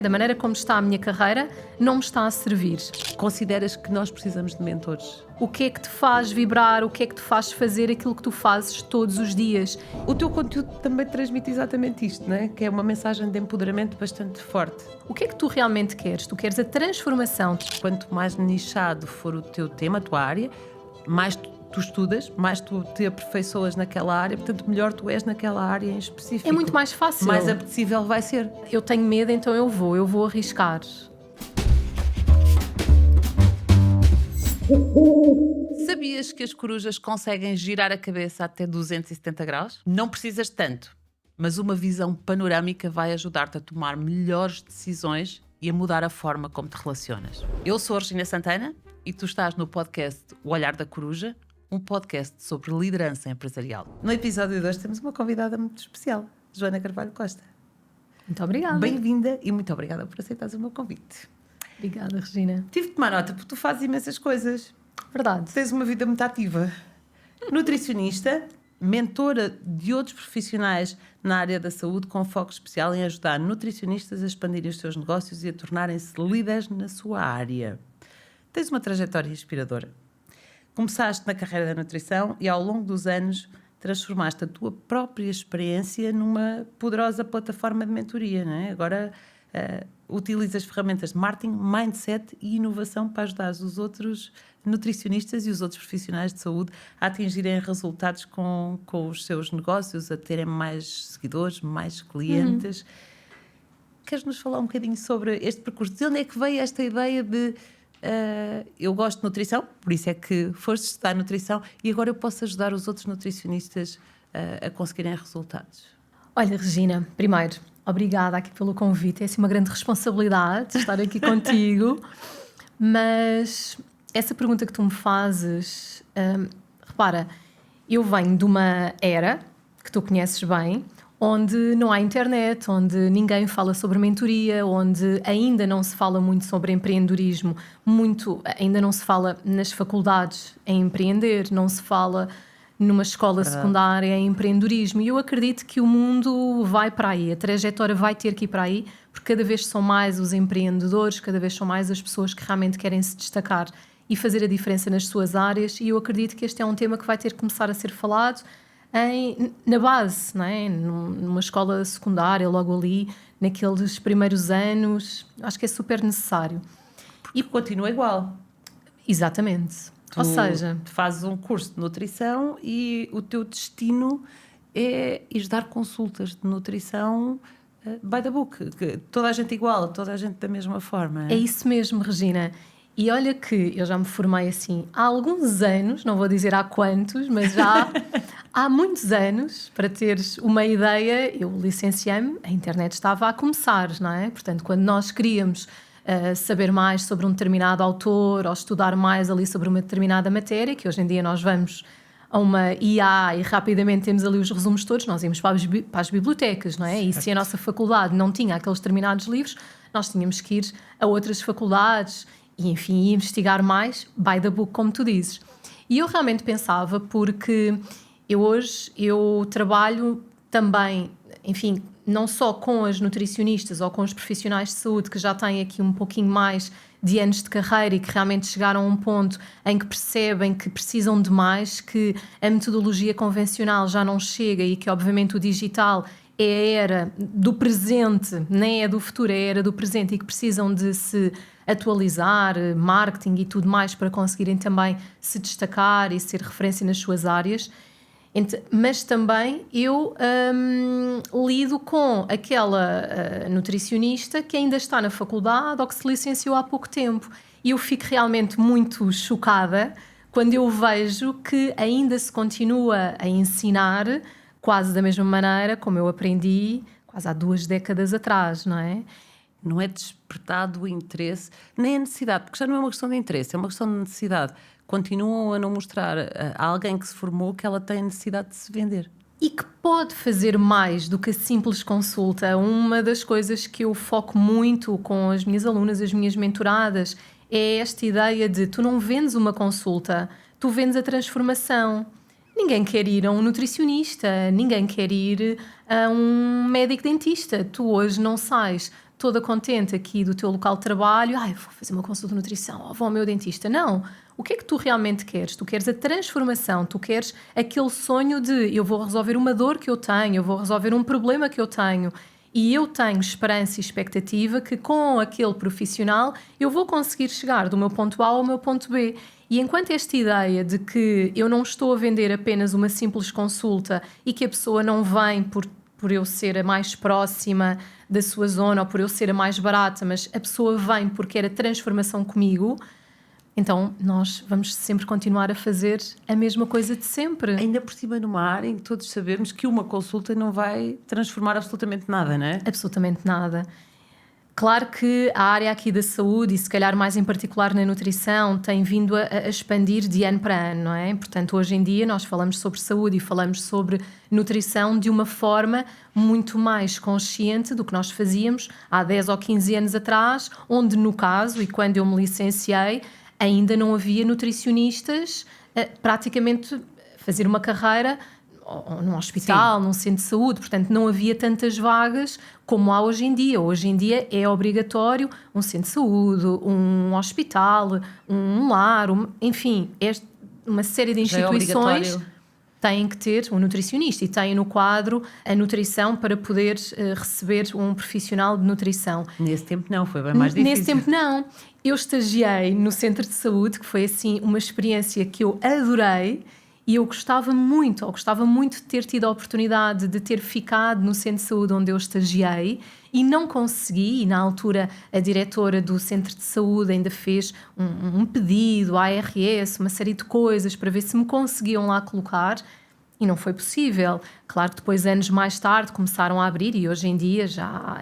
Da maneira como está a minha carreira, não me está a servir. Consideras que nós precisamos de mentores? O que é que te faz vibrar? O que é que te faz fazer aquilo que tu fazes todos os dias? O teu conteúdo também transmite exatamente isto, não é? Que é uma mensagem de empoderamento bastante forte. O que é que tu realmente queres? Tu queres a transformação. Quanto mais nichado for o teu tema, a tua área, mais tu estudas, mais tu te aperfeiçoas naquela área, portanto melhor tu és naquela área em específico. É muito mais fácil. Mais apetecível vai ser. Eu tenho medo, então eu vou arriscar. Sabias que as corujas conseguem girar a cabeça até 270 graus? Não precisas de tanto, mas uma visão panorâmica vai ajudar-te a tomar melhores decisões e a mudar a forma como te relacionas. Eu sou a Regina Santana e tu estás no podcast O Olhar da Coruja, um podcast sobre liderança empresarial. No episódio de hoje temos uma convidada muito especial, Joana Carvalho Costa. Muito obrigada. Bem-vinda e muito obrigada por aceitares o meu convite. Obrigada, Regina. Tive de tomar nota porque tu fazes imensas coisas. Verdade. Tens uma vida muito ativa. Nutricionista, mentora de outros profissionais na área da saúde, com foco especial em ajudar nutricionistas a expandirem os seus negócios e a tornarem-se líderes na sua área. Tens uma trajetória inspiradora. Começaste na carreira da nutrição e ao longo dos anos transformaste a tua própria experiência numa poderosa plataforma de mentoria, não é? Agora utilizas ferramentas de marketing, mindset e inovação para ajudar os outros nutricionistas e os outros profissionais de saúde a atingirem resultados com os seus negócios, a terem mais seguidores, mais clientes. Queres-nos falar um bocadinho sobre este percurso? De onde é que veio esta ideia de eu gosto de nutrição, por isso é que foste estudar nutrição e agora eu posso ajudar os outros nutricionistas a conseguirem resultados? Olha, Regina, primeiro, obrigada aqui pelo convite. É assim uma grande responsabilidade estar aqui contigo, mas essa pergunta que tu me fazes, repara, eu venho de uma era que tu conheces bem, onde não há internet, onde ninguém fala sobre mentoria, onde ainda não se fala muito sobre empreendedorismo, ainda não se fala nas faculdades em empreender, não se fala numa escola secundária em empreendedorismo. E eu acredito que o mundo vai para aí, a trajetória vai ter que ir para aí, porque cada vez são mais os empreendedores, cada vez são mais as pessoas que realmente querem se destacar e fazer a diferença nas suas áreas, e eu acredito que este é um tema que vai ter que começar a ser falado na base, não é? Numa escola secundária, logo ali, naqueles primeiros anos. Acho que é super necessário. E continua igual. Exatamente. Ou seja, fazes um curso de nutrição e o teu destino é ir dar consultas de nutrição by the book. Toda a gente igual, toda a gente da mesma forma. É isso mesmo, Regina. E olha que eu já me formei assim há alguns anos, não vou dizer há quantos, mas já há muitos anos. Para teres uma ideia, eu licenciei-me, a internet estava a começar, não é? Portanto, quando nós queríamos saber mais sobre um determinado autor ou estudar mais ali sobre uma determinada matéria, que hoje em dia nós vamos a uma IA e rapidamente temos ali os resumos todos, nós íamos para as bibliotecas, não é? Certo. E se a nossa faculdade não tinha aqueles determinados livros, nós tínhamos que ir a outras faculdades e, enfim, investigar mais by the book, como tu dizes. E eu realmente pensava, porque eu trabalho também, enfim, não só com as nutricionistas ou com os profissionais de saúde que já têm aqui um pouquinho mais de anos de carreira e que realmente chegaram a um ponto em que percebem que precisam de mais, que a metodologia convencional já não chega e que, obviamente, o digital é a era do presente, nem é do futuro, é a era do presente, e que precisam de se atualizar, marketing e tudo mais para conseguirem também se destacar e ser referência nas suas áreas. Mas também eu lido com aquela nutricionista que ainda está na faculdade ou que se licenciou há pouco tempo, e eu fico realmente muito chocada quando eu vejo que ainda se continua a ensinar quase da mesma maneira como eu aprendi quase há 2 décadas atrás, não é? Não é despertado o interesse, nem a necessidade, porque já não é uma questão de interesse, é uma questão de necessidade. Continuam a não mostrar a alguém que se formou que ela tem necessidade de se vender. E que pode fazer mais do que a simples consulta. Uma das coisas que eu foco muito com as minhas alunas, as minhas mentoradas, é esta ideia de tu não vendes uma consulta, tu vendes a transformação. Ninguém quer ir a um nutricionista, ninguém quer ir a um médico dentista. Tu hoje não sais toda contente aqui do teu local de trabalho, vou fazer uma consulta de nutrição, ou vou ao meu dentista. Não. O que é que tu realmente queres? Tu queres a transformação, tu queres aquele sonho de eu vou resolver uma dor que eu tenho, eu vou resolver um problema que eu tenho. E eu tenho esperança e expectativa que com aquele profissional eu vou conseguir chegar do meu ponto A ao meu ponto B. E enquanto esta ideia de que eu não estou a vender apenas uma simples consulta e que a pessoa não vem por eu ser a mais próxima da sua zona ou por eu ser a mais barata, mas a pessoa vem porque quer a transformação comigo, então nós vamos sempre continuar a fazer a mesma coisa de sempre. Ainda por cima numa área em que todos sabemos que uma consulta não vai transformar absolutamente nada, não é? Absolutamente nada. Claro que a área aqui da saúde, e se calhar mais em particular na nutrição, tem vindo a expandir de ano para ano, não é? Portanto, hoje em dia nós falamos sobre saúde e falamos sobre nutrição de uma forma muito mais consciente do que nós fazíamos há 10 ou 15 anos atrás, onde no caso, e quando eu me licenciei, ainda não havia nutricionistas praticamente fazer uma carreira num hospital, num centro de saúde, portanto não havia tantas vagas como há hoje em dia. Hoje em dia é obrigatório um centro de saúde, um hospital, um lar, enfim, uma série de instituições têm que ter um nutricionista e têm no quadro a nutrição para poder receber um profissional de nutrição. Nesse tempo não, foi bem mais difícil. Nesse tempo não. Eu estagiei no centro de saúde, que foi assim uma experiência que eu adorei. E eu gostava muito de ter tido a oportunidade de ter ficado no centro de saúde onde eu estagiei e não consegui. E na altura a diretora do centro de saúde ainda fez um pedido à ARS, uma série de coisas para ver se me conseguiam lá colocar e não foi possível. Claro que depois, anos mais tarde, começaram a abrir e hoje em dia já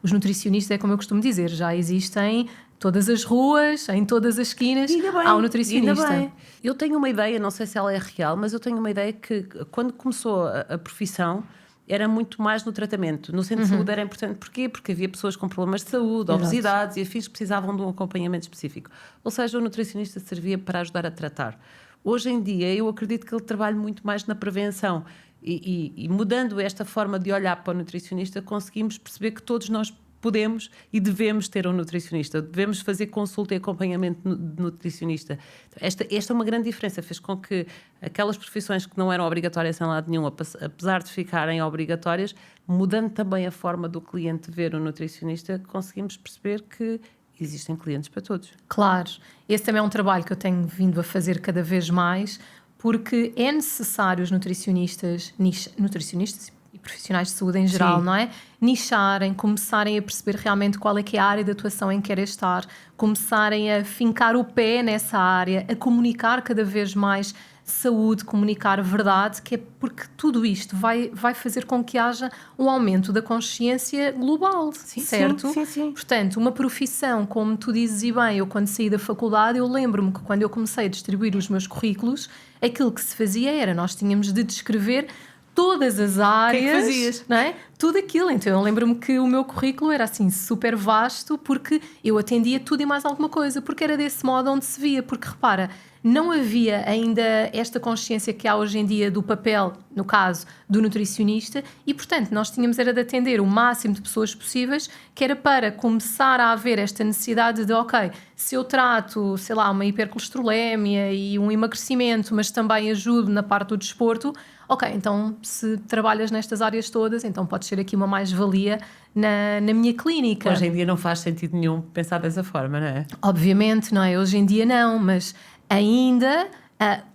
os nutricionistas, é como eu costumo dizer, já existem todas as ruas, em todas as esquinas, há um nutricionista. Eu tenho uma ideia, não sei se ela é real, mas eu tenho uma ideia que quando começou a profissão era muito mais no tratamento. No centro de saúde era importante. Porquê? Porque havia pessoas com problemas de saúde, obesidades e afins que precisavam de um acompanhamento específico. Ou seja, o nutricionista servia para ajudar a tratar. Hoje em dia eu acredito que ele trabalha muito mais na prevenção e mudando esta forma de olhar para o nutricionista conseguimos perceber que todos nós podemos e devemos ter um nutricionista, devemos fazer consulta e acompanhamento de nutricionista. Esta é uma grande diferença, fez com que aquelas profissões que não eram obrigatórias em lado nenhum, apesar de ficarem obrigatórias, mudando também a forma do cliente ver o nutricionista, conseguimos perceber que existem clientes para todos. Claro, esse também é um trabalho que eu tenho vindo a fazer cada vez mais, porque é necessário os nutricionistas e profissionais de saúde em geral, não é? Nicharem, começarem a perceber realmente qual é que é a área de atuação em que querem estar, começarem a fincar o pé nessa área, a comunicar cada vez mais saúde, comunicar verdade, que é porque tudo isto vai fazer com que haja um aumento da consciência global, certo? Sim. Portanto, uma profissão, como tu dizes e bem, eu quando saí da faculdade, eu lembro-me que quando eu comecei a distribuir os meus currículos, aquilo que se fazia era, nós tínhamos de descrever todas as áreas, que é que fazias? não é? Tudo aquilo. Então eu lembro-me que o meu currículo era assim super vasto porque eu atendia tudo e mais alguma coisa, porque era desse modo onde se via, porque repara, não havia ainda esta consciência que há hoje em dia do papel, no caso, do nutricionista e, portanto, nós tínhamos era de atender o máximo de pessoas possíveis, que era para começar a haver esta necessidade de, ok, se eu trato, sei lá, uma hipercolesterolemia e um emagrecimento, mas também ajudo na parte do desporto, ok, então se trabalhas nestas áreas todas, então podes ser aqui uma mais-valia na minha clínica. Hoje em dia não faz sentido nenhum pensar dessa forma, não é? Obviamente, não é? Hoje em dia não, mas ainda,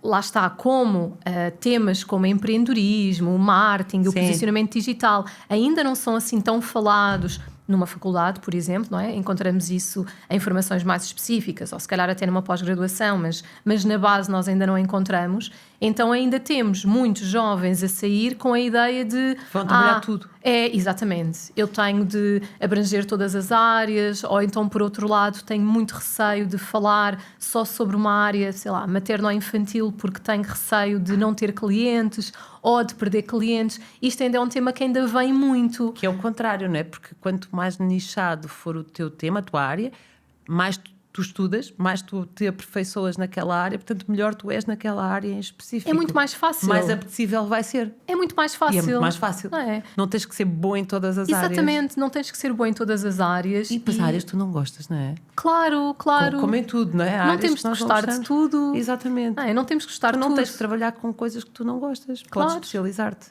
lá está, como temas como empreendedorismo, o marketing, o posicionamento digital, ainda não são assim tão falados numa faculdade, por exemplo, não é? Encontramos isso em formações mais específicas, ou se calhar até numa pós-graduação, mas na base nós ainda não encontramos. Então ainda temos muitos jovens a sair com a ideia de... Vão trabalhar tudo. É, exatamente. Eu tenho de abranger todas as áreas, ou então, por outro lado, tenho muito receio de falar só sobre uma área, sei lá, materno ou infantil, porque tenho receio de não ter clientes ou de perder clientes. Isto ainda é um tema que ainda vem muito. Que é o contrário, não é? Porque quanto mais nichado for o teu tema, a tua área, mais tu estudas, mais tu te aperfeiçoas naquela área, portanto melhor tu és naquela área em específico. É muito mais fácil. Mais apetecível vai ser. É muito mais fácil. E é muito mais fácil. Não é? Não tens que ser bom em todas as áreas. Exatamente, não tens que ser bom em todas as áreas. E depois áreas que tu não gostas, não é? Claro. Como em tudo, não é? Não temos de gostar de tudo. Exatamente. Não temos que gostar de tudo. Não tens de trabalhar com coisas que tu não gostas. Claro. Podes especializar-te.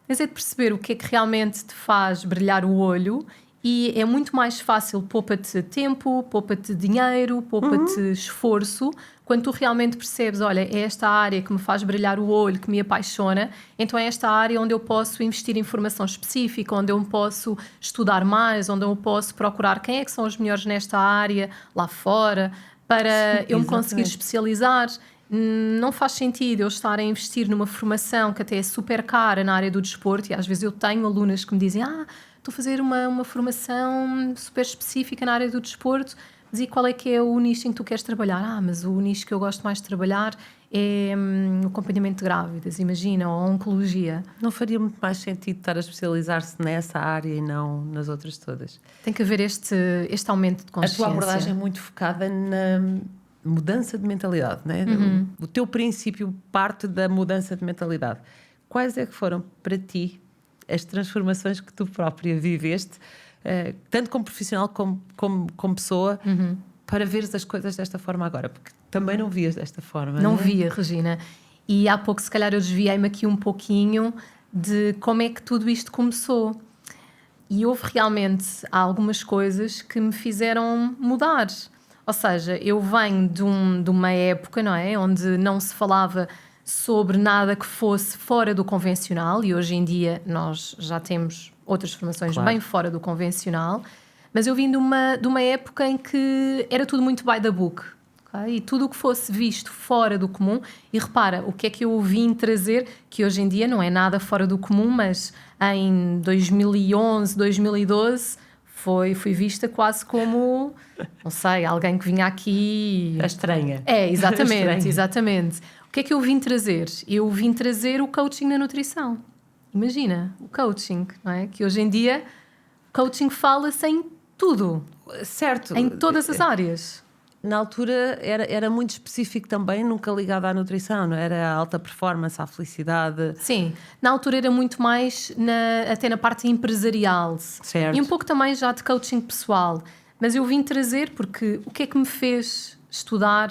Mas é de perceber o que é que realmente te faz brilhar o olho. E é muito mais fácil, poupa-te tempo, poupa-te dinheiro, poupa-te esforço. Quando tu realmente percebes, olha, é esta área que me faz brilhar o olho, que me apaixona, então é esta área onde eu posso investir em formação específica, onde eu posso estudar mais, onde eu posso procurar quem é que são os melhores nesta área, lá fora, para eu me conseguir especializar. Não faz sentido eu estar a investir numa formação que até é super cara na área do desporto, e às vezes eu tenho alunas que me dizem, estou a fazer uma formação super específica na área do desporto, mas e qual é que é o nicho em que tu queres trabalhar? Mas o nicho que eu gosto mais de trabalhar é o acompanhamento de grávidas, imagina, ou a oncologia. Não faria muito mais sentido estar a especializar-se nessa área e não nas outras todas? Tem que haver este aumento de consciência. A tua abordagem é muito focada na mudança de mentalidade, não é? O teu princípio parte da mudança de mentalidade. Quais é que foram para ti as transformações que tu própria viveste, tanto como profissional como pessoa, para veres as coisas desta forma agora? Porque também não vias desta forma. Não via, Regina. E há pouco, se calhar, eu desviei-me aqui um pouquinho de como é que tudo isto começou. E houve realmente algumas coisas que me fizeram mudar. Ou seja, eu venho de uma época, não é, onde não se falava sobre nada que fosse fora do convencional, e hoje em dia nós já temos outras formações bem fora do convencional, mas eu vim de uma época em que era tudo muito by the book, okay? E tudo o que fosse visto fora do comum, e repara, o que é que eu vim trazer, que hoje em dia não é nada fora do comum, mas em 2011, 2012... fui vista quase como, não sei, alguém que vinha aqui... A estranha. Exatamente, exatamente. O que é que eu vim trazer? Eu vim trazer o coaching na nutrição. Imagina, o coaching, não é? Que hoje em dia, coaching fala-se em tudo. Certo. Em todas as áreas. Na altura era muito específico também, nunca ligado à nutrição, não era? A alta performance, à felicidade. Sim, na altura era muito mais até na parte empresarial. Certo. E um pouco também já de coaching pessoal. Mas eu vim trazer porque o que é que me fez estudar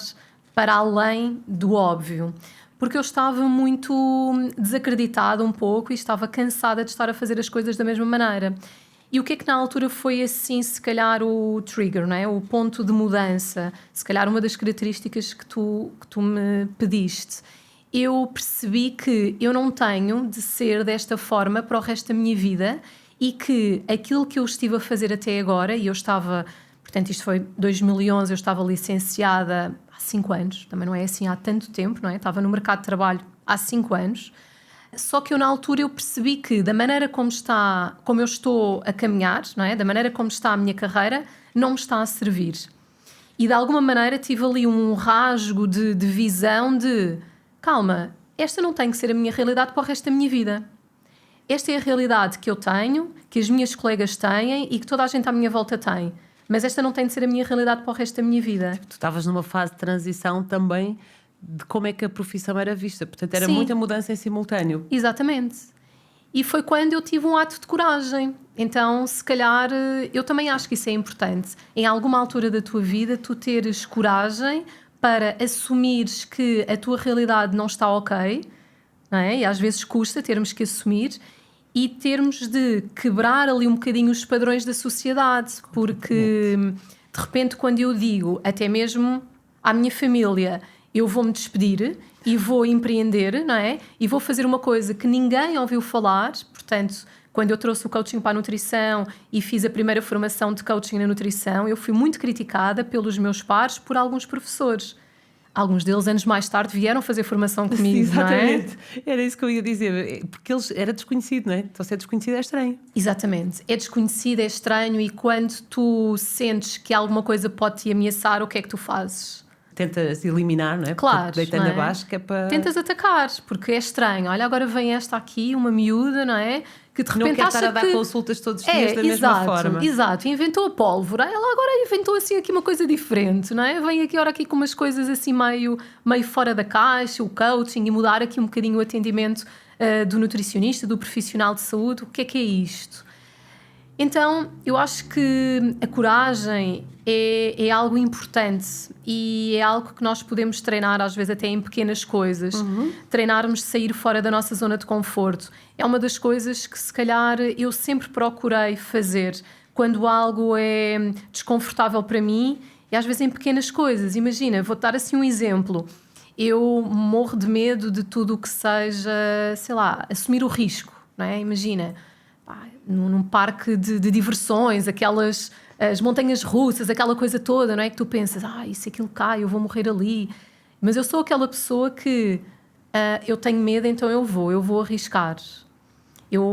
para além do óbvio? Porque eu estava muito desacreditada um pouco e estava cansada de estar a fazer as coisas da mesma maneira. E o que é que na altura foi assim, se calhar, o trigger, não é? O ponto de mudança, se calhar uma das características que tu me pediste. Eu percebi que eu não tenho de ser desta forma para o resto da minha vida e que aquilo que eu estive a fazer até agora, e eu estava, portanto isto foi 2011, eu estava licenciada há 5 anos, também não é assim há tanto tempo, não é? Estava no mercado de trabalho há 5 anos. Só que eu na altura eu percebi que da maneira como eu estou a caminhar, não é? Da maneira como está a minha carreira, não me está a servir. E de alguma maneira tive ali um rasgo de visão de calma, esta não tem que ser a minha realidade para o resto da minha vida. Esta é a realidade que eu tenho, que as minhas colegas têm e que toda a gente à minha volta tem. Mas esta não tem de ser a minha realidade para o resto da minha vida. Tu estavas numa fase de transição também de como é que a profissão era vista. Portanto, era muita mudança em simultâneo. Exatamente. E foi quando eu tive um ato de coragem. Então, se calhar, eu também acho que isso é importante. Em alguma altura da tua vida, tu teres coragem para assumires que a tua realidade não está ok, não é? E às vezes custa termos que assumir e termos de quebrar ali um bocadinho os padrões da sociedade. Porque, de repente, quando eu digo, até mesmo à minha família... eu vou-me despedir e vou empreender, não é? E vou fazer uma coisa que ninguém ouviu falar. Portanto, quando eu trouxe o coaching para a nutrição e fiz a primeira formação de coaching na nutrição, eu fui muito criticada pelos meus pares, por alguns professores. Alguns deles, anos mais tarde, vieram fazer formação comigo, exatamente. Não é? Era isso que eu ia dizer. Porque era desconhecido, não é? Então, se é desconhecido, é estranho. Exatamente. É desconhecido, é estranho e quando tu sentes que alguma coisa pode te ameaçar, o que é que tu fazes? Tentas eliminar, não é? Claro, deitando abaixo, que é para... Tentas atacar, porque é estranho. Olha, agora vem esta aqui, uma miúda, não é? que de Não repente quer acha estar a dar que... consultas todos os dias da mesma forma. Exato, inventou a pólvora, ela agora inventou assim aqui uma coisa diferente, não é? Vem aqui, ora aqui com umas coisas assim meio fora da caixa, o coaching, e mudar aqui um bocadinho o atendimento do nutricionista, do profissional de saúde. O que é isto? Então, eu acho que a coragem é algo importante e é algo que nós podemos treinar, às vezes até em pequenas coisas. Treinarmos de sair fora da nossa zona de conforto. É uma das coisas que, se calhar, eu sempre procurei fazer quando algo é desconfortável para mim, e às vezes em pequenas coisas. Imagina, vou-te dar assim um exemplo. Eu morro de medo de tudo o que seja, sei lá, assumir o risco, não é? Imagina... num parque de diversões, as montanhas russas, aquela coisa toda, não é? Que tu pensas, e se aquilo cai, eu vou morrer ali. Mas eu sou aquela pessoa que eu tenho medo, então eu vou arriscar.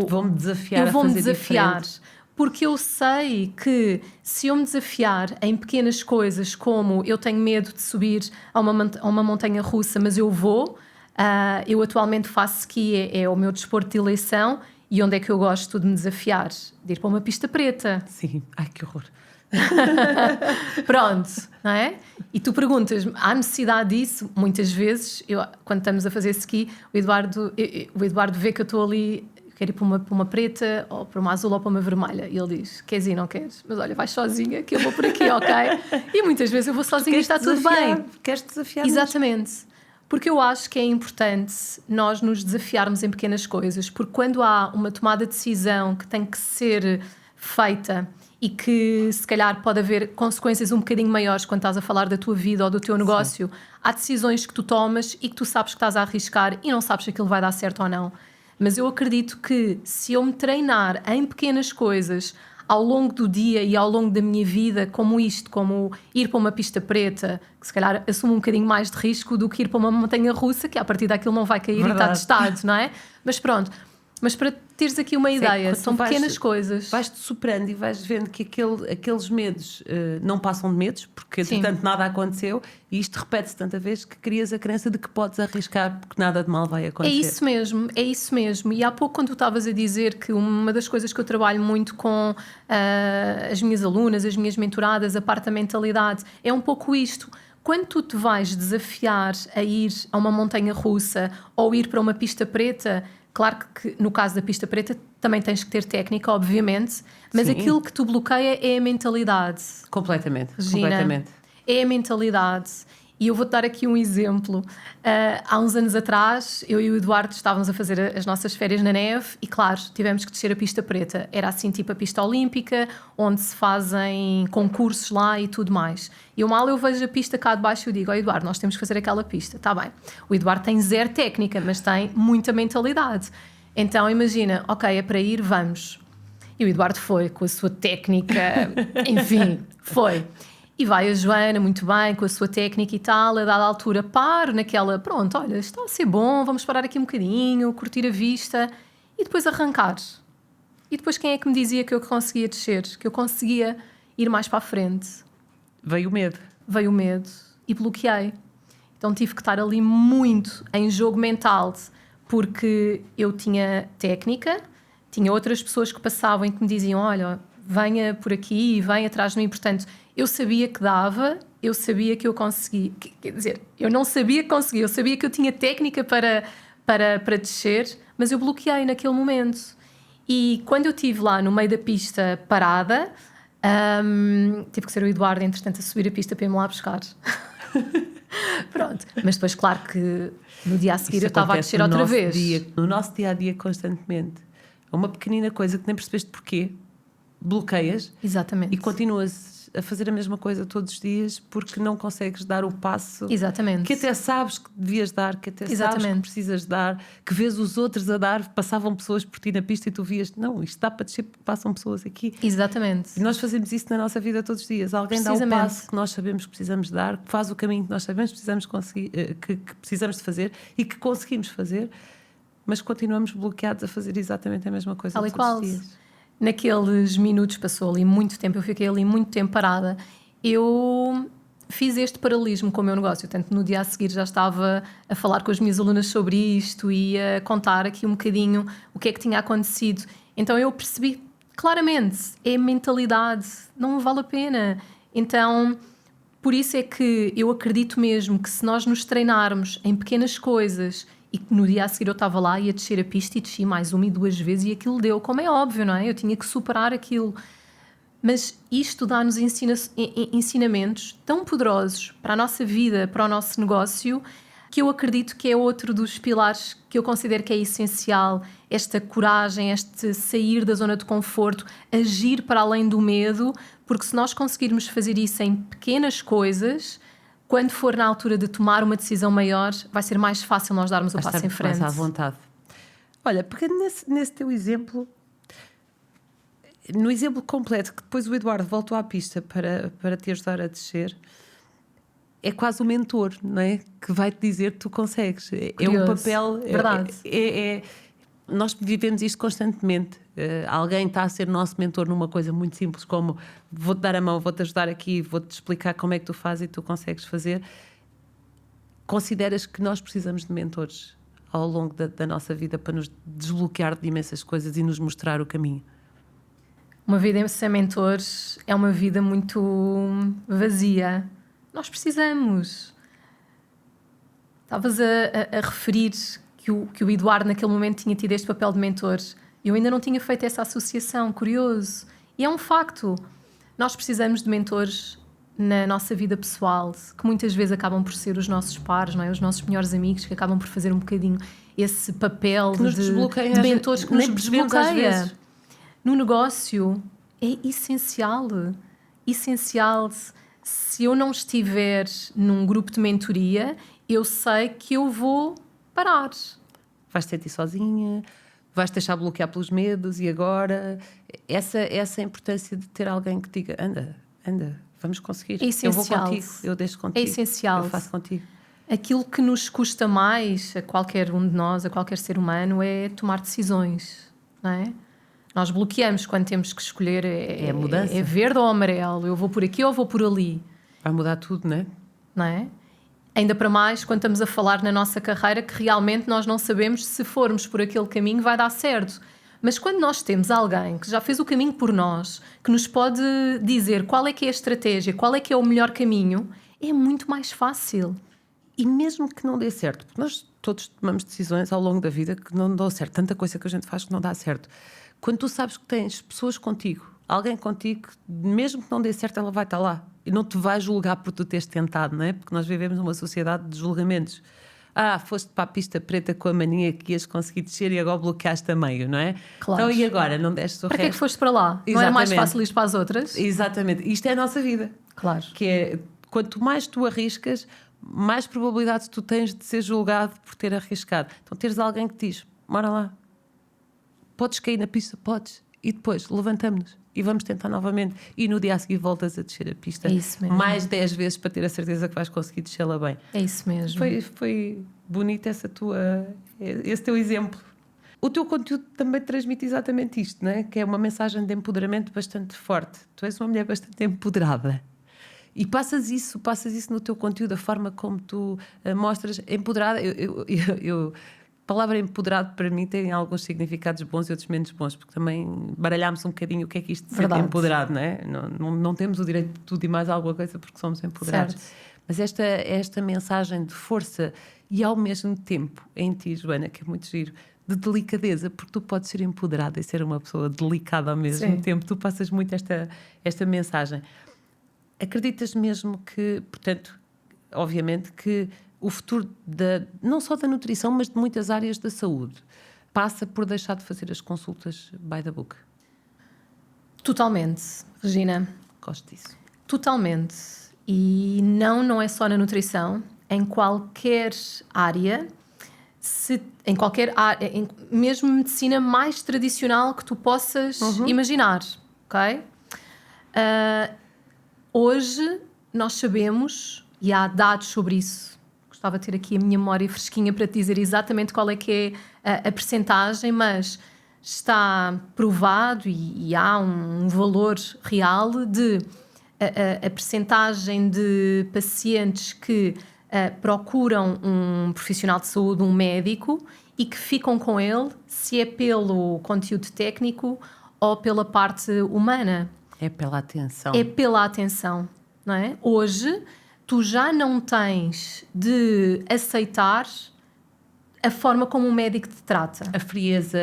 Vou-me desafiar a fazer diferente. Porque eu sei que se eu me desafiar em pequenas coisas, como eu tenho medo de subir a uma montanha russa, mas eu vou, eu atualmente faço ski, é o meu desporto de eleição. E onde é que eu gosto de me desafiar? De ir para uma pista preta. Sim, ai que horror. Pronto, não é? E tu perguntas-me, há necessidade disso? Muitas vezes, quando estamos a fazer ski, o Eduardo vê que eu estou ali, quero ir para uma preta, ou para uma azul ou para uma vermelha. E ele diz, queres ir, não queres? Mas olha, vais sozinha que eu vou por aqui, ok? E muitas vezes eu vou sozinha e está tudo bem. Queres desafiar? Exatamente. Mesmo. Porque eu acho que é importante nós nos desafiarmos em pequenas coisas, porque quando há uma tomada de decisão que tem que ser feita e que se calhar pode haver consequências um bocadinho maiores quando estás a falar da tua vida ou do teu negócio, sim, há decisões que tu tomas e que tu sabes que estás a arriscar e não sabes se aquilo vai dar certo ou não. Mas eu acredito que se eu me treinar em pequenas coisas ao longo do dia e ao longo da minha vida, como ir para uma pista preta, que se calhar assume um bocadinho mais de risco do que ir para uma montanha russa, que a partir daquilo não vai cair. Verdade. E está testado, não é? Mas pronto, mas para teres aqui uma ideia, são pequenas coisas. Vais-te superando e vais vendo que aqueles medos não passam de medos, porque entretanto nada aconteceu, e isto repete-se tanta vez que crias a crença de que podes arriscar porque nada de mal vai acontecer. É isso mesmo. E há pouco, quando tu estavas a dizer que uma das coisas que eu trabalho muito com as minhas alunas, as minhas mentoradas, a parte da mentalidade, é um pouco isto. Quando tu te vais desafiar a ir a uma montanha russa ou ir para uma pista preta, claro que no caso da pista preta também tens que ter técnica, obviamente, mas sim, aquilo que tu bloqueia é a mentalidade. Completamente, Regina, completamente. É a mentalidade. E eu vou-te dar aqui um exemplo. Há uns anos atrás, eu e o Eduardo estávamos a fazer as nossas férias na neve e, claro, tivemos que descer a pista preta. Era assim tipo a pista olímpica, onde se fazem concursos lá e tudo mais. E eu vejo a pista cá de baixo e eu digo, Eduardo, nós temos que fazer aquela pista. Está bem. O Eduardo tem zero técnica, mas tem muita mentalidade. Então, imagina, ok, é para ir, vamos. E o Eduardo foi com a sua técnica, enfim, foi. E vai a Joana, muito bem, com a sua técnica e tal, a dada altura paro naquela, pronto, olha, está a ser bom, vamos parar aqui um bocadinho, curtir a vista e depois arrancar. E depois quem é que me dizia que eu conseguia descer, que eu conseguia ir mais para a frente? Veio o medo. Veio o medo e bloqueei. Então tive que estar ali muito em jogo mental, porque eu tinha técnica, tinha outras pessoas que passavam e que me diziam, olha, venha por aqui e venha atrás de mim, portanto... Eu sabia que dava, eu sabia que eu conseguia. Quer dizer, eu não sabia que conseguia, eu sabia que eu tinha técnica para descer, mas eu bloqueei naquele momento. E quando eu estive lá no meio da pista parada, tive que ser o Eduardo, entretanto, a subir a pista para ir-me lá buscar. Pronto. Mas depois, claro que no dia a seguir isso eu estava a descer outra vez. No nosso dia-a-dia, constantemente. É uma pequenina coisa que nem percebeste porquê. Bloqueias. Exatamente. E continuas a fazer a mesma coisa todos os dias porque não consegues dar o passo. Exatamente. Que até sabes que devias dar, que até sabes que precisas dar, que vês os outros a dar, passavam pessoas por ti na pista e tu vias, não, isto dá para descer porque passam pessoas aqui. Exatamente. E nós fazemos isso na nossa vida todos os dias. Alguém dá o passo que nós sabemos que precisamos dar, que faz o caminho que nós sabemos que precisamos conseguir, que precisamos de fazer e que conseguimos fazer, mas continuamos bloqueados a fazer exatamente a mesma coisa todos os dias. Naqueles minutos, passou ali muito tempo, eu fiquei ali muito tempo parada, eu fiz este paralelismo com o meu negócio, tanto no dia a seguir já estava a falar com as minhas alunas sobre isto e a contar aqui um bocadinho o que é que tinha acontecido. Então eu percebi claramente, é mentalidade, não vale a pena. Então, por isso é que eu acredito mesmo que se nós nos treinarmos em pequenas coisas e que no dia a seguir eu estava lá e ia descer a pista e desci mais 1 e 2 vezes e aquilo deu, como é óbvio, não é? Eu tinha que superar aquilo. Mas isto dá-nos ensinamentos tão poderosos para a nossa vida, para o nosso negócio, que eu acredito que é outro dos pilares que eu considero que é essencial. Esta coragem, este sair da zona de conforto, agir para além do medo, porque se nós conseguirmos fazer isso em pequenas coisas, quando for na altura de tomar uma decisão maior, vai ser mais fácil nós darmos o passo em frente. Mais à vontade. Olha, pegando nesse teu exemplo, no exemplo completo, que depois o Eduardo voltou à pista para te ajudar a descer, é quase o mentor, não é? Que vai-te dizer que tu consegues. Curioso. É um papel... Verdade. Nós vivemos isto constantemente. Alguém está a ser nosso mentor numa coisa muito simples, como vou-te dar a mão, vou-te ajudar aqui, vou-te explicar como é que tu fazes e tu consegues fazer. Consideras que nós precisamos de mentores ao longo da nossa vida para nos desbloquear de imensas coisas e nos mostrar o caminho? Uma vida sem mentores é uma vida muito vazia. Nós precisamos. Estavas a referir que o Eduardo naquele momento tinha tido este papel de mentor. Eu ainda não tinha feito essa associação, curioso. E é um facto. Nós precisamos de mentores na nossa vida pessoal, que muitas vezes acabam por ser os nossos pares, não é? Os nossos melhores amigos, que acabam por fazer um bocadinho esse papel que nos de mentores que nos desbloqueia. No negócio é essencial. Essencial. Se eu não estiver num grupo de mentoria, eu sei que eu vou parar. Vais te sentir sozinha, vais te deixar bloquear pelos medos e agora... Essa importância de ter alguém que diga, anda, vamos conseguir. É essencial. Eu vou contigo, eu deixo contigo. É essencial. Eu faço contigo. Aquilo que nos custa mais a qualquer um de nós, a qualquer ser humano, é tomar decisões, não é? Nós bloqueamos quando temos que escolher a mudança. É verde ou amarelo, eu vou por aqui ou vou por ali. Vai mudar tudo, não é? Ainda para mais quando estamos a falar na nossa carreira que realmente nós não sabemos se formos por aquele caminho vai dar certo. Mas quando nós temos alguém que já fez o caminho por nós, que nos pode dizer qual é que é a estratégia, qual é que é o melhor caminho, é muito mais fácil. E mesmo que não dê certo, porque nós todos tomamos decisões ao longo da vida que não dão certo, tanta coisa que a gente faz que não dá certo. Quando tu sabes que tens pessoas contigo, alguém contigo, mesmo que não dê certo, ela vai estar lá. E não te vai julgar por tu teres tentado, não é? Porque nós vivemos numa sociedade de julgamentos. Foste para a pista preta com a mania que ias conseguir descer e agora bloqueaste a meio, não é? Claro. Então, e agora? Não deste o resto? Para que é que foste para lá? Exatamente. Não era mais fácil ir para as outras? Exatamente. Isto é a nossa vida. Claro. Que é, quanto mais tu arriscas, mais probabilidades tu tens de ser julgado por ter arriscado. Então, teres alguém que te diz, bora lá. Podes cair na pista? Podes. E depois levantamos-nos e vamos tentar novamente. E no dia a seguir voltas a descer a pista. É isso mesmo. Mais 10 vezes para ter a certeza que vais conseguir descê-la bem. É isso mesmo. Foi bonito esse teu exemplo. O teu conteúdo também transmite exatamente isto, não é? Que é uma mensagem de empoderamento bastante forte. Tu és uma mulher bastante empoderada. E passas isso no teu conteúdo, a forma como tu mostras empoderada. A palavra empoderado para mim tem alguns significados bons e outros menos bons, porque também baralhámos um bocadinho o que é que isto de ser empoderado, não é? Não temos o direito de tudo e mais alguma coisa porque somos empoderados. Certo. Mas esta mensagem de força e ao mesmo tempo em ti, Joana, que é muito giro, de delicadeza, porque tu podes ser empoderada e ser uma pessoa delicada ao mesmo tempo. Tu passas muito esta mensagem. Acreditas mesmo que, portanto, obviamente que o futuro não só da nutrição, mas de muitas áreas da saúde passa por deixar de fazer as consultas by the book? Totalmente, Regina. Gosto disso. Totalmente. E não é só na nutrição, em qualquer área, em qualquer área, mesmo medicina mais tradicional que tu possas imaginar, ok? Hoje nós sabemos, e há dados sobre isso, gostava de ter aqui a minha memória fresquinha para te dizer exatamente qual é que é a percentagem, mas está provado e há um valor real de a percentagem de pacientes que procuram um profissional de saúde, um médico, e que ficam com ele, se é pelo conteúdo técnico ou pela parte humana. É pela atenção. É pela atenção, não é? Hoje, tu já não tens de aceitar a forma como o médico te trata. A frieza.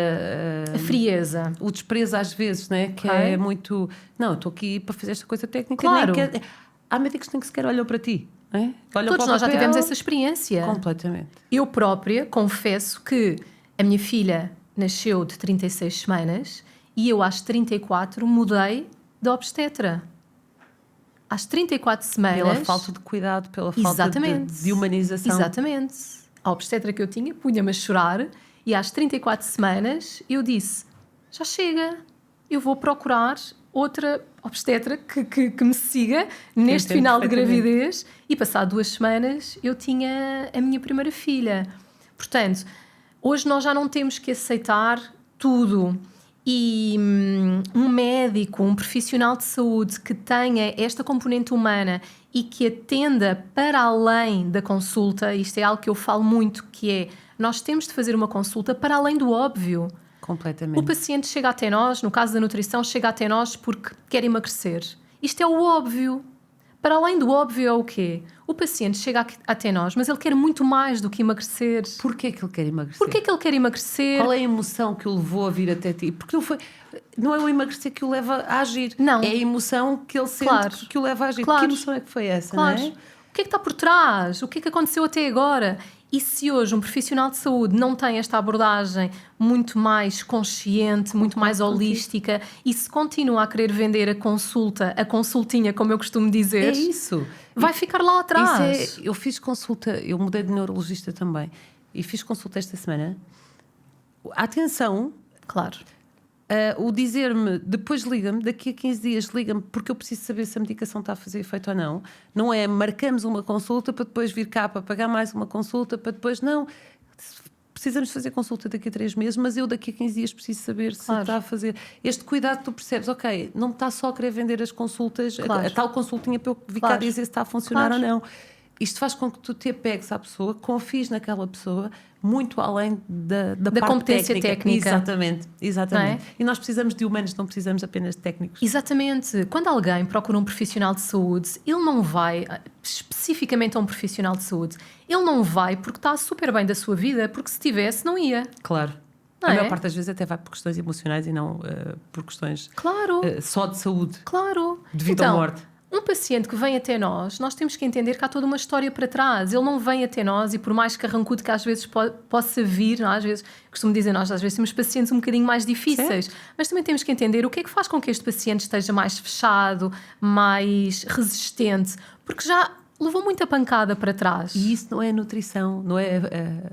A frieza. O desprezo às vezes, né? Que Ok. é muito... Não, estou aqui para fazer esta coisa técnica. Claro. Nem quer... Há médicos que nem sequer olham para ti. Né? Olham Todos para o nós já papel. tivemos essa experiência. Completamente. Eu própria confesso que a minha filha nasceu de 36 semanas e eu às 34 mudei de obstetra. Às 34 semanas... Pela falta de cuidado, pela falta Exatamente. de humanização. Exatamente. A obstetra que eu tinha punha-me a chorar e às 34 semanas eu disse, já chega, eu vou procurar outra obstetra que me siga neste entendo final de perfeitamente. gravidez, e passado 2 semanas eu tinha a minha primeira filha. Portanto, hoje nós já não temos que aceitar tudo. E um médico, um profissional de saúde que tenha esta componente humana e que atenda para além da consulta, isto é algo que eu falo muito, que é, nós temos de fazer uma consulta para além do óbvio. Completamente. O paciente chega até nós, no caso da nutrição, chega até nós porque quer emagrecer. Isto é o óbvio. Para além do óbvio é o quê? O paciente chega até nós, mas ele quer muito mais do que emagrecer. Porquê que ele quer emagrecer? Porquê que ele quer emagrecer? Qual é a emoção que o levou a vir até ti? Porque não é o emagrecer que o leva a agir. Não. É a emoção que ele sente Claro. que o leva a agir. Claro. Que emoção é que foi essa, Claro. não é? O que é que está por trás? O que é que aconteceu até agora? E se hoje um profissional de saúde não tem esta abordagem muito mais consciente, muito mais holística, e se continua a querer vender a consultinha, como eu costumo dizer, É isso. vai ficar lá atrás. Eu fiz consulta, eu mudei de neurologista também, e fiz consulta esta semana. A atenção, Claro. o dizer-me, depois liga-me, daqui a 15 dias liga-me, porque eu preciso saber se a medicação está a fazer efeito ou não. Não é marcamos uma consulta para depois vir cá para pagar mais uma consulta, para depois não. Precisamos fazer consulta daqui a 3 meses, mas eu daqui a 15 dias preciso saber se Claro. está a fazer. Este cuidado, tu percebes, ok, não me está só a querer vender as consultas, Claro. a tal consultinha para eu vir cá Claro. dizer se está a funcionar Claro. ou não. Isto faz com que tu te apegues à pessoa, confies naquela pessoa, muito além da parte competência técnica. Exatamente. Não é? E nós precisamos de humanos, não precisamos apenas de técnicos. Exatamente. Quando alguém procura um profissional de saúde, ele não vai, especificamente a um profissional de saúde, ele não vai porque está super bem da sua vida, porque se tivesse, não ia. Claro. Não A é? maior parte das vezes até vai por questões emocionais e não por questões Claro, só de saúde, claro. de vida Então, ou morte. um paciente que vem até nós temos que entender que há toda uma história para trás. Ele não vem até nós e por mais carrancudo que às vezes possa vir, não é? Às vezes, costumo dizer, nós às vezes temos pacientes um bocadinho mais difíceis, mas também temos que entender o que é que faz com que este paciente esteja mais fechado, mais resistente, porque já levou muita pancada para trás. E isso não é a nutrição, não é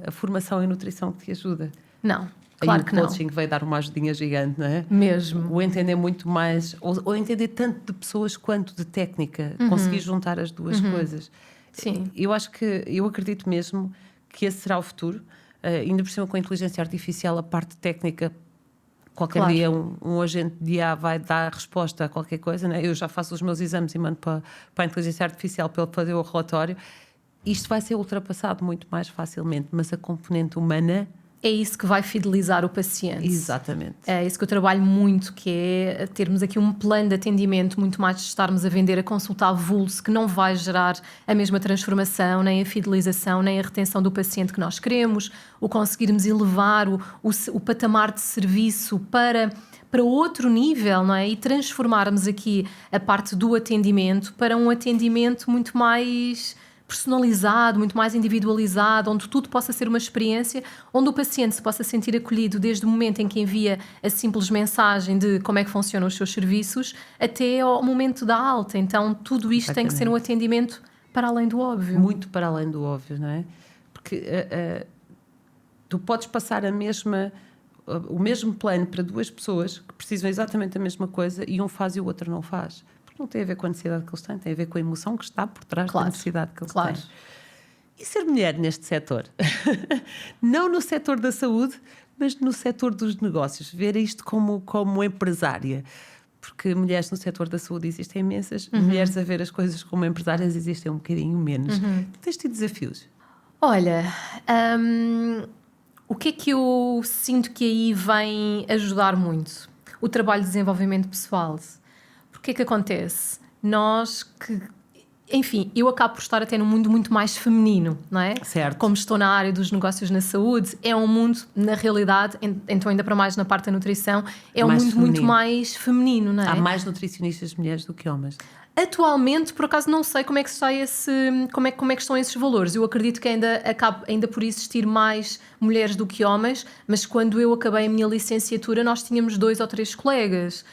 a formação em nutrição que te ajuda. Não, claro Aí que o não. coaching veio dar uma ajudinha gigante, não é? Mesmo. O entender muito mais, ou entender tanto de pessoas quanto de técnica, conseguir juntar as duas coisas. Sim. Eu acredito mesmo que esse será o futuro, ainda por cima com a inteligência artificial, a parte técnica. Qualquer Claro. dia um agente de IA vai dar resposta a qualquer coisa, né? Eu já faço os meus exames e mando para a inteligência artificial para ele fazer o relatório. Isto vai ser ultrapassado muito mais facilmente, mas a componente humana... É isso que vai fidelizar o paciente. Exatamente. É isso que eu trabalho muito, que é termos aqui um plano de atendimento, muito mais de estarmos a vender a consulta avulso, que não vai gerar a mesma transformação, nem a fidelização, nem a retenção do paciente que nós queremos, o conseguirmos elevar o patamar de serviço para outro nível, não é? E transformarmos aqui a parte do atendimento para um atendimento muito mais personalizado, muito mais individualizado, onde tudo possa ser uma experiência, onde o paciente se possa sentir acolhido desde o momento em que envia a simples mensagem de como é que funcionam os seus serviços até ao momento da alta. Então, tudo isto tem que ser um atendimento para além do óbvio. Muito para além do óbvio, não é? Porque tu podes passar o mesmo plano para duas pessoas que precisam exatamente da mesma coisa e um faz e o outro não faz. Não tem a ver com a necessidade que eles têm, tem a ver com a emoção que está por trás da necessidade que eles têm. E ser mulher neste setor? Não no setor da saúde, mas no setor dos negócios. Ver isto como empresária. Porque mulheres no setor da saúde existem imensas, mulheres a ver as coisas como empresárias existem um bocadinho menos. Tens tido desafios? Olha, O que é que eu sinto que aí vem ajudar muito? O trabalho de desenvolvimento pessoal. Porque é que acontece? Enfim, eu acabo por estar até num mundo muito mais feminino, não é? Certo. Como estou na área dos negócios na saúde, é um mundo, na realidade, então ainda para mais na parte da nutrição, é um mundo muito mais feminino, não é? Há mais nutricionistas mulheres do que homens. Atualmente, por acaso, não sei como é que como é que estão esses valores. Eu acredito que ainda por existir mais mulheres do que homens, mas quando eu acabei a minha licenciatura, nós tínhamos 2 ou 3 colegas,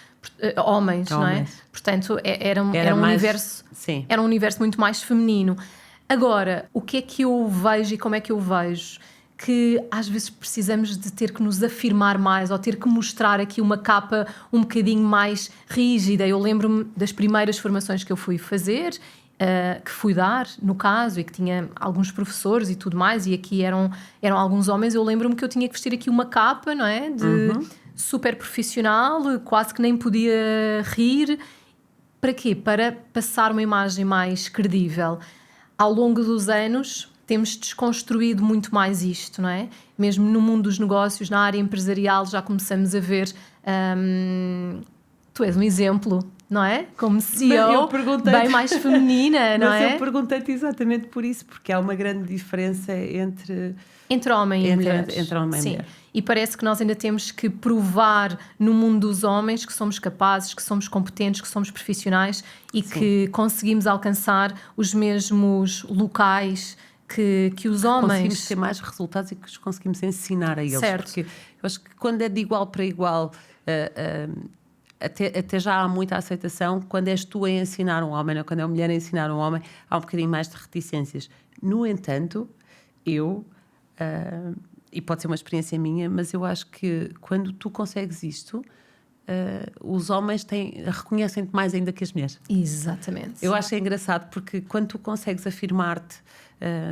homens, não é? Portanto, era um universo, sim. Era um universo muito mais feminino. Agora, o que é que eu vejo e como é que eu vejo? Que às vezes precisamos de ter que nos afirmar mais ou ter que mostrar aqui uma capa um bocadinho mais rígida. Eu lembro-me das primeiras formações que eu fui fazer, que fui dar, no caso, e que tinha alguns professores e tudo mais, e aqui eram alguns homens. Eu lembro-me que eu tinha que vestir aqui uma capa, não é? Super profissional, quase que nem podia rir. Para quê? Para passar uma imagem mais credível. Ao longo dos anos temos desconstruído muito mais isto, não é? Mesmo no mundo dos negócios, na área empresarial, já começamos a ver... tu és um exemplo, não é? Como CEO, bem mais feminina, não é? Mas eu perguntei-te exatamente por isso, porque há uma grande diferença entre homem e mulher. Entre homem e mulher. E parece que nós ainda temos que provar no mundo dos homens que somos capazes, que somos competentes, que somos profissionais e que conseguimos alcançar os mesmos locais que os homens... Conseguimos ter mais resultados e que os conseguimos ensinar a eles. Certo. Porque eu acho que quando é de igual para igual, até já há muita aceitação. Quando és tu a ensinar um homem, ou quando é uma mulher a ensinar um homem, há um bocadinho mais de reticências. No entanto, e pode ser uma experiência minha, mas eu acho que quando tu consegues isto... os homens reconhecem-te mais ainda que as mulheres. Exatamente. Eu acho engraçado porque quando tu consegues afirmar-te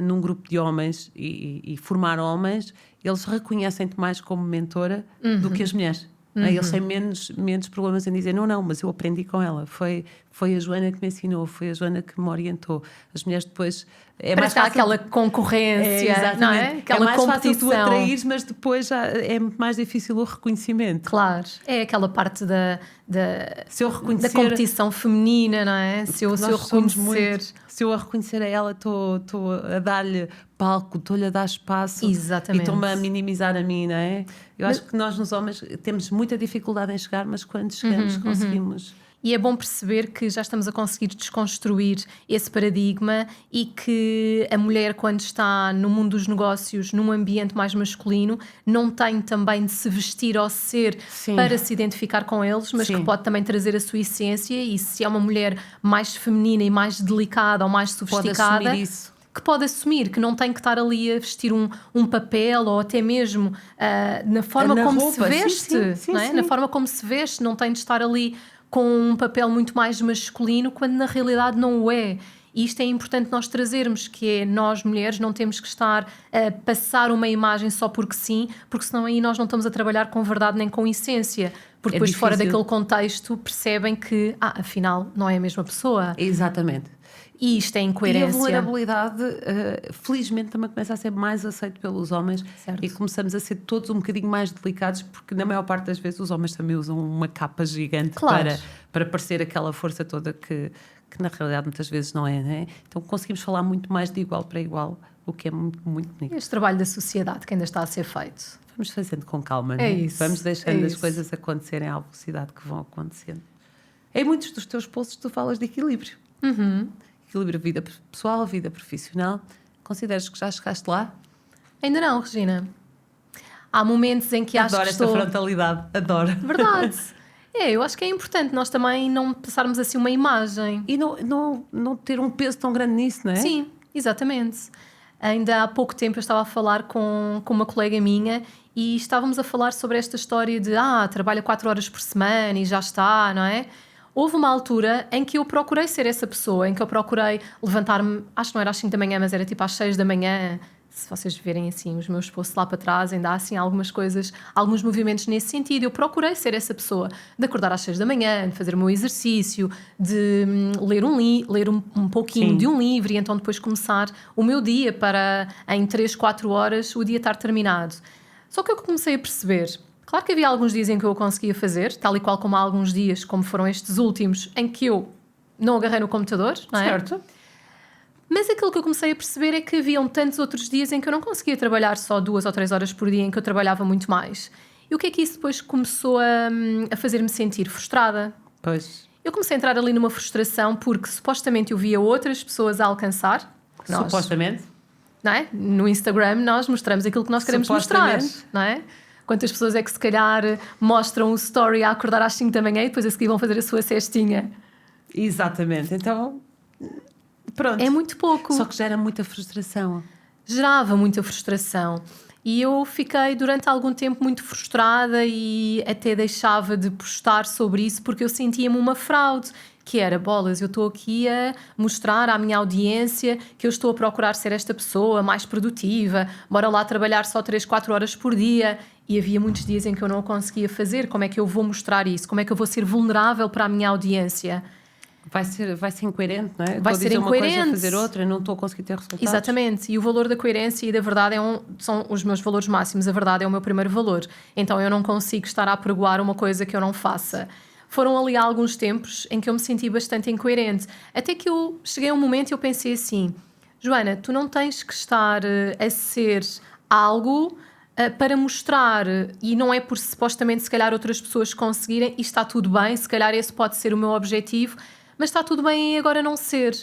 num grupo de homens e formar homens, eles reconhecem-te mais como mentora do que as mulheres. Eles têm menos problemas em dizer não, mas eu aprendi com ela, foi a Joana que me ensinou, foi a Joana que me orientou. As mulheres depois mais fácil, aquela concorrência, não é? Aquela mais competição. Fácil tu atraires, mas depois já é muito mais difícil o reconhecimento. Claro, é aquela parte da da competição feminina, não é? Se eu reconhecer... Se eu a reconhecer a ela, estou a dar-lhe palco, estou-lhe a dar espaço. Exatamente. E estou-me a minimizar a mim, não é? Eu acho que nós, nos homens, temos muita dificuldade em chegar, mas quando chegamos, conseguimos... E é bom perceber que já estamos a conseguir desconstruir esse paradigma e que a mulher, quando está no mundo dos negócios, num ambiente mais masculino, não tem também de se vestir ou ser para se identificar com eles, mas que pode também trazer a sua essência. E se é uma mulher mais feminina e mais delicada ou mais sofisticada... Pode assumir isso. Que pode assumir, que não tem que estar ali a vestir um papel ou até mesmo na forma como se veste, sim, não é? Na forma como se veste, não tem de estar ali com um papel muito mais masculino, quando na realidade não o é. E isto é importante nós trazermos, que é nós mulheres não temos que estar a passar uma imagem só porque sim, porque senão aí nós não estamos a trabalhar com verdade nem com essência. Porque depois fora daquele contexto percebem que, afinal, não é a mesma pessoa. Exatamente. E isto é incoerência. E a vulnerabilidade, felizmente, também começa a ser mais aceito pelos homens. Certo. E começamos a ser todos um bocadinho mais delicados, porque na maior parte das vezes os homens também usam uma capa gigante para parecer aquela força toda que na realidade muitas vezes não é, né? Então conseguimos falar muito mais de igual para igual, o que é muito, muito bonito. Este trabalho da sociedade que ainda está a ser feito. Vamos fazendo com calma, é isso. Vamos deixando as coisas acontecerem à velocidade que vão acontecendo. Em muitos dos teus posts tu falas de equilíbrio. Equilíbrio vida pessoal, vida profissional. Consideras que já chegaste lá? Ainda não, Regina. Há momentos em que acho que estou... Adoro esta frontalidade, adoro. Verdade. Eu acho que é importante nós também não passarmos assim uma imagem. E não ter um peso tão grande nisso, não é? Sim, exatamente. Ainda há pouco tempo eu estava a falar com uma colega minha e estávamos a falar sobre esta história de trabalha 4 horas por semana e já está, não é? Houve uma altura em que eu procurei ser essa pessoa, em que eu procurei levantar-me, acho que não era às 5 da manhã, mas era tipo às 6 da manhã. Se vocês verem assim os meus posts lá para trás, ainda há assim algumas coisas, alguns movimentos nesse sentido. Eu procurei ser essa pessoa, de acordar às 6 da manhã, de fazer o meu exercício, de ler um pouquinho de um livro e então depois começar o meu dia para, em 3, 4 horas, o dia estar terminado. Só que eu comecei a perceber, claro que havia alguns dias em que eu o conseguia fazer, tal e qual como há alguns dias, como foram estes últimos, em que eu não agarrei no computador, não é? Certo. Mas aquilo que eu comecei a perceber é que haviam tantos outros dias em que eu não conseguia trabalhar só 2 ou 3 horas por dia, em que eu trabalhava muito mais. E o que é que isso depois começou a fazer-me sentir? Frustrada. Pois. Eu comecei a entrar ali numa frustração porque supostamente eu via outras pessoas a alcançar. Supostamente. Não é? No Instagram nós mostramos aquilo que nós queremos mostrar, não é? Quantas pessoas é que se calhar mostram o story a acordar às 5 da manhã e depois a seguir vão fazer a sua cestinha? Exatamente. Então, pronto. É muito pouco. Só que gera muita frustração. Gerava muita frustração. E eu fiquei durante algum tempo muito frustrada e até deixava de postar sobre isso porque eu sentia-me uma fraude. Que era, bolas, eu estou aqui a mostrar à minha audiência que eu estou a procurar ser esta pessoa mais produtiva, bora lá trabalhar só 3, 4 horas por dia. E havia muitos dias em que eu não o conseguia fazer. Como é que eu vou mostrar isso? Como é que eu vou ser vulnerável para a minha audiência? Vai ser incoerente, não é? Vai ser incoerente. Uma coisa a fazer outra, não estou a conseguir ter resultados. Exatamente. E o valor da coerência e da verdade são os meus valores máximos. A verdade é o meu primeiro valor. Então eu não consigo estar a apregoar uma coisa que eu não faça. Foram ali alguns tempos em que eu me senti bastante incoerente. Até que eu cheguei a um momento e eu pensei assim: Joana, tu não tens que estar a ser algo para mostrar, e não é por supostamente se calhar outras pessoas conseguirem, e está tudo bem, se calhar esse pode ser o meu objetivo, mas está tudo bem em agora não ser.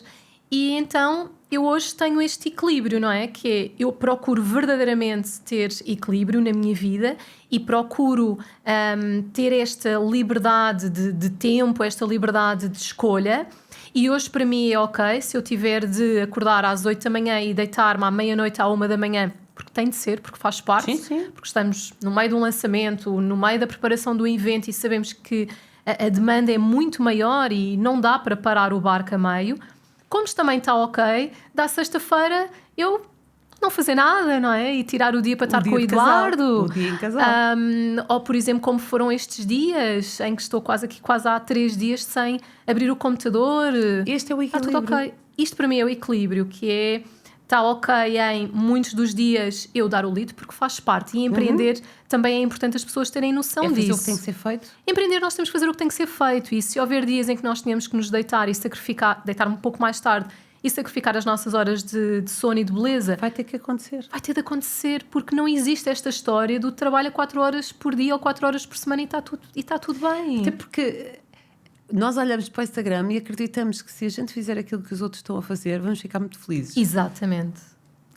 E então eu hoje tenho este equilíbrio, não é? Que é, eu procuro verdadeiramente ter equilíbrio na minha vida e procuro ter esta liberdade de tempo, esta liberdade de escolha. E hoje para mim é ok se eu tiver de acordar às 8 da manhã e deitar-me à meia-noite à 1 da manhã, porque tem de ser, porque faz parte, sim. porque estamos no meio de um lançamento, no meio da preparação do evento e sabemos que a demanda é muito maior e não dá para parar o barco a meio. Como também está ok, da sexta-feira eu não fazer nada, não é? E tirar o dia para estar com o Eduardo. O dia em casal. Ou, por exemplo, como foram estes dias em que estou quase há 3 dias sem abrir o computador. Este é o Está equilíbrio. tudo ok. Isto para mim é o equilíbrio, que é... Está ok em muitos dos dias eu dar o lead, porque faz parte. E empreender também é importante as pessoas terem noção disso. É fazer o que tem que ser feito. Empreender, nós temos que fazer o que tem que ser feito. E se houver dias em que nós tínhamos que nos deitar e sacrificar, deitar um pouco mais tarde e sacrificar as nossas horas de sono e de beleza, vai ter que acontecer. Vai ter de acontecer, porque não existe esta história do trabalho a 4 horas por dia ou 4 horas por semana e está tudo bem. Até porque nós olhamos para o Instagram e acreditamos que se a gente fizer aquilo que os outros estão a fazer, vamos ficar muito felizes. Exatamente.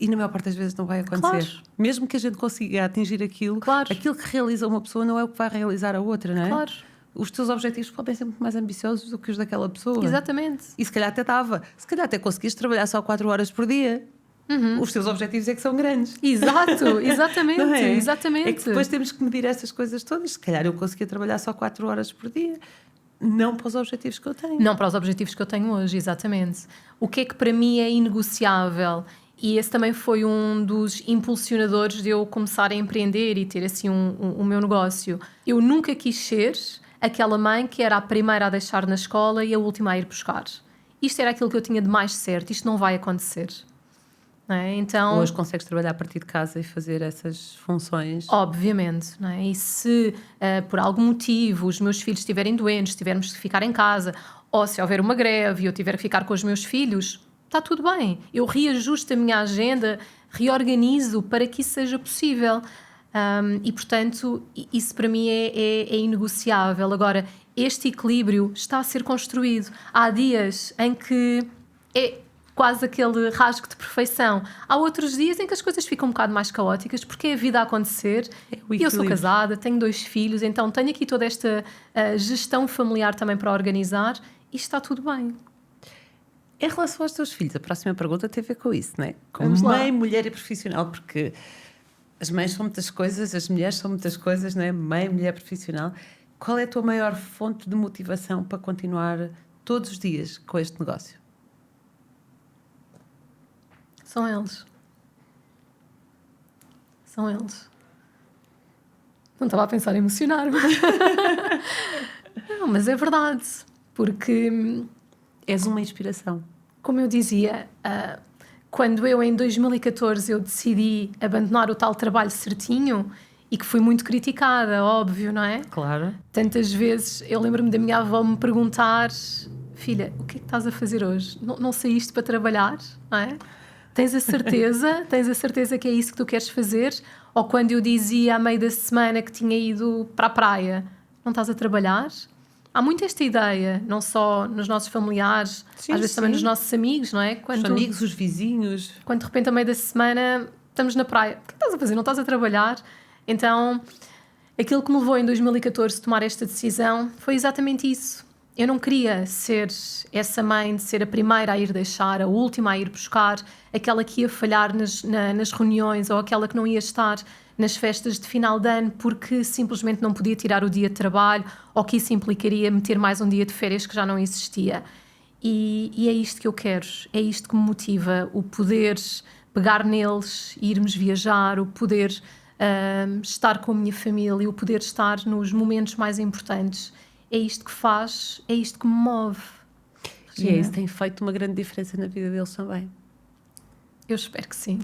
E na maior parte das vezes não vai acontecer. Claro. Mesmo que a gente consiga atingir aquilo, aquilo que realiza uma pessoa não é o que vai realizar a outra, não é? Claro. Os teus objetivos podem ser muito mais ambiciosos do que os daquela pessoa. Exatamente. E se calhar até dava. Se calhar até conseguiste trabalhar só 4 horas por dia. Os teus objetivos é que são grandes. Exato, exatamente, é? Exatamente. É que depois temos que medir essas coisas todas. Se calhar eu conseguia trabalhar só 4 horas por dia. Não para os objetivos que eu tenho. Não para os objetivos que eu tenho hoje, exatamente. O que é que para mim é inegociável? E esse também foi um dos impulsionadores de eu começar a empreender e ter assim o meu negócio. Eu nunca quis ser aquela mãe que era a primeira a deixar na escola e a última a ir buscar. Isto era aquilo que eu tinha de mais certo. Isto não vai acontecer. Não é? Então, hoje consegues trabalhar a partir de casa e fazer essas funções? Obviamente, não é? E se por algum motivo os meus filhos estiverem doentes, tivermos que ficar em casa, ou se houver uma greve e eu tiver que ficar com os meus filhos, está tudo bem. Eu reajusto a minha agenda, reorganizo para que isso seja possível. E, portanto, isso para mim é inegociável. Agora, este equilíbrio está a ser construído. Há dias em que é quase aquele rasgo de perfeição. Há outros dias em que as coisas ficam um bocado mais caóticas, porque é a vida a acontecer. E eu sou casada, tenho 2 filhos, então tenho aqui toda esta gestão familiar também para organizar e está tudo bem. Em relação aos teus filhos, a próxima pergunta tem a ver com isso, não é? Como mãe, mulher e profissional, porque as mães são muitas coisas, as mulheres são muitas coisas, não é? Mãe, mulher, profissional. Qual é a tua maior fonte de motivação para continuar todos os dias com este negócio? São eles. São eles. Não estava a pensar em emocionar-me. Não, mas é verdade. Porque... És uma inspiração. Como eu dizia, quando eu em 2014 eu decidi abandonar o tal trabalho certinho, e que fui muito criticada, óbvio, não é? Claro. Tantas vezes eu lembro-me da minha avó me perguntar: filha, o que é que estás a fazer hoje? Não saíste para trabalhar, não é? Tens a certeza? Tens a certeza que é isso que tu queres fazer? Ou quando eu dizia à meio da semana que tinha ido para a praia, não estás a trabalhar? Há muito esta ideia, não só nos nossos familiares, Sim, às vezes também nos nossos amigos, não é? Os amigos, os vizinhos. Quando de repente, a meio da semana, estamos na praia. O que estás a fazer? Não estás a trabalhar? Então, aquilo que me levou em 2014 a tomar esta decisão foi exatamente isso. Eu não queria ser essa mãe de ser a primeira a ir deixar, a última a ir buscar, aquela que ia falhar nas reuniões ou aquela que não ia estar nas festas de final de ano porque simplesmente não podia tirar o dia de trabalho ou que isso implicaria meter mais um dia de férias que já não existia. E é isto que eu quero, é isto que me motiva, o poder pegar neles, irmos viajar, o poder estar com a minha família, o poder estar nos momentos mais importantes. É isto que faz, é isto que me move. E é isso, tem feito uma grande diferença na vida deles também. Eu espero que sim.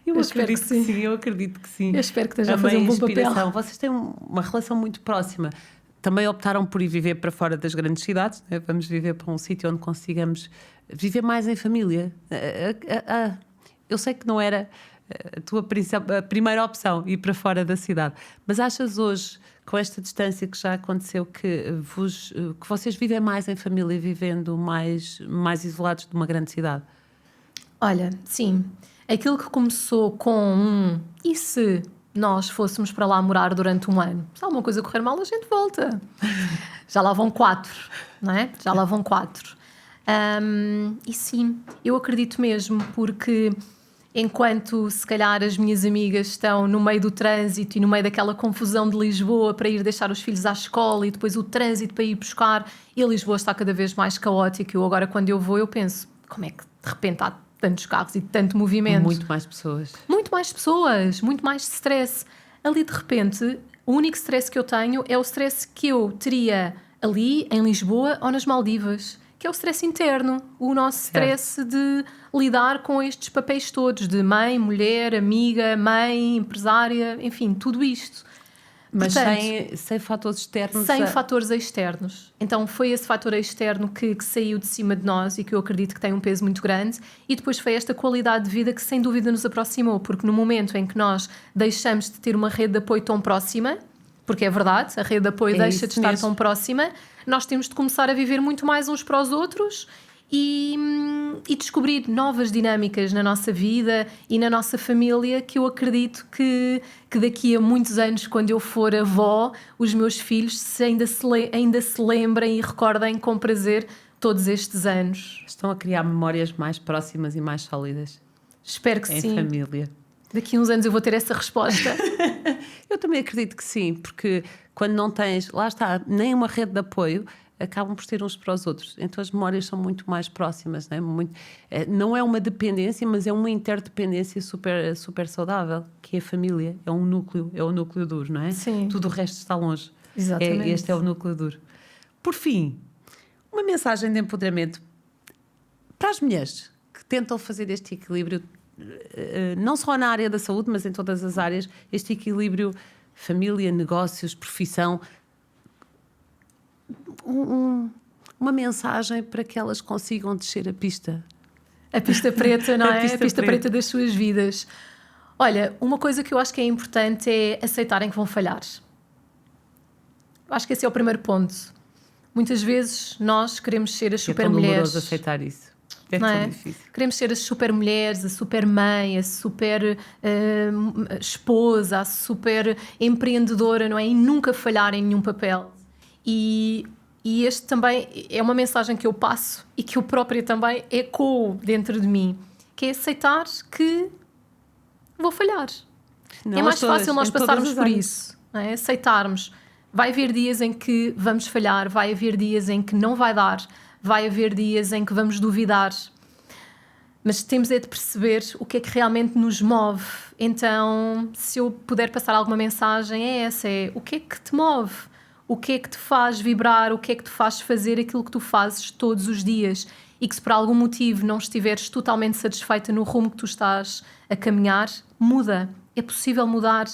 Eu acredito que sim, eu acredito que sim. Eu espero que esteja a fazer um bom papel. Vocês têm uma relação muito próxima. Também optaram por ir viver para fora das grandes cidades, né? Vamos viver para um sítio onde consigamos viver mais em família. Eu sei que não era a tua primeira opção ir para fora da cidade, mas achas hoje, com esta distância que já aconteceu, que vocês vivem mais em família, vivendo mais isolados de uma grande cidade? Olha, sim. Aquilo que começou com e se nós fôssemos para lá morar durante um ano? Se alguma coisa correr mal, a gente volta. Já lá vão 4, não é? Já lá vão 4. E sim, eu acredito mesmo, porque enquanto se calhar as minhas amigas estão no meio do trânsito e no meio daquela confusão de Lisboa para ir deixar os filhos à escola e depois o trânsito para ir buscar, e Lisboa está cada vez mais caótico. Eu agora, quando eu vou, eu penso, como é que de repente há tantos carros e tanto movimento? Muito mais pessoas. Muito mais pessoas, muito mais stress. Ali, de repente, o único stress que eu tenho é o stress que eu teria ali, em Lisboa ou nas Maldivas, que é o stress interno, o nosso stress de lidar com estes papéis todos, de mãe, mulher, amiga, mãe, empresária, enfim, tudo isto. Mas portanto, sem fatores externos. Sem fatores externos. Então foi esse fator externo que saiu de cima de nós e que eu acredito que tem um peso muito grande, e depois foi esta qualidade de vida que sem dúvida nos aproximou, porque no momento em que nós deixamos de ter uma rede de apoio tão próxima, porque é verdade, a rede de apoio deixa de estar tão próxima, nós temos de começar a viver muito mais uns para os outros e descobrir novas dinâmicas na nossa vida e na nossa família, que eu acredito que daqui a muitos anos, quando eu for avó, os meus filhos ainda se lembrem e recordem com prazer todos estes anos. Estão a criar memórias mais próximas e mais sólidas. Espero que sim. Em família. Daqui a uns anos eu vou ter essa resposta. Eu também acredito que sim, porque quando não tens, lá está, nem uma rede de apoio, acabam por ser uns para os outros. Então as memórias são muito mais próximas, não é? Não é uma dependência, mas é uma interdependência super, super saudável, que é a família, é o núcleo duro, não é? Sim. Tudo o resto está longe. Exatamente. Este é o núcleo duro. Por fim, uma mensagem de empoderamento para as mulheres que tentam fazer este equilíbrio, não só na área da saúde, mas em todas as áreas, este equilíbrio família, negócios, profissão. Uma mensagem para que elas consigam descer a pista. A pista preta, não é? A pista preta das suas vidas. Olha, uma coisa que eu acho que é importante é aceitarem que vão falhar. Eu acho que esse é o primeiro ponto. Muitas vezes nós queremos ser as super-mulheres. É tão doloroso aceitar isso. É tão difícil. Queremos ser as super-mulheres, a super-mãe, a super-esposa, a super-empreendedora, não é? E nunca falhar em nenhum papel. E este também é uma mensagem que eu passo e que eu própria também ecoo dentro de mim, que é aceitar que vou falhar. Não, é mais todas, fácil nós passarmos por isso, não é? Aceitarmos. Vai haver dias em que vamos falhar, vai haver dias em que não vai dar, vai haver dias em que vamos duvidar. Mas temos é de perceber o que é que realmente nos move. Então, se eu puder passar alguma mensagem, é essa: o que é que te move? O que é que te faz vibrar? O que é que te faz fazer aquilo que tu fazes todos os dias? E que se por algum motivo não estiveres totalmente satisfeita no rumo que tu estás a caminhar, muda. É possível mudar.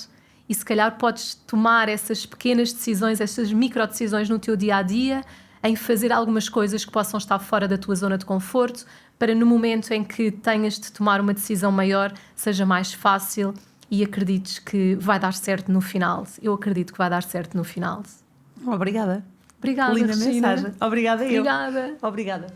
e se calhar podes tomar essas pequenas decisões, essas micro decisões no teu dia-a-dia, em fazer algumas coisas que possam estar fora da tua zona de conforto, para no momento em que tenhas de tomar uma decisão maior, seja mais fácil e acredites que vai dar certo no final. Eu acredito que vai dar certo no final. Obrigada. Obrigada, Linda Regina. mensagem. Obrigada eu. Obrigada. Obrigada.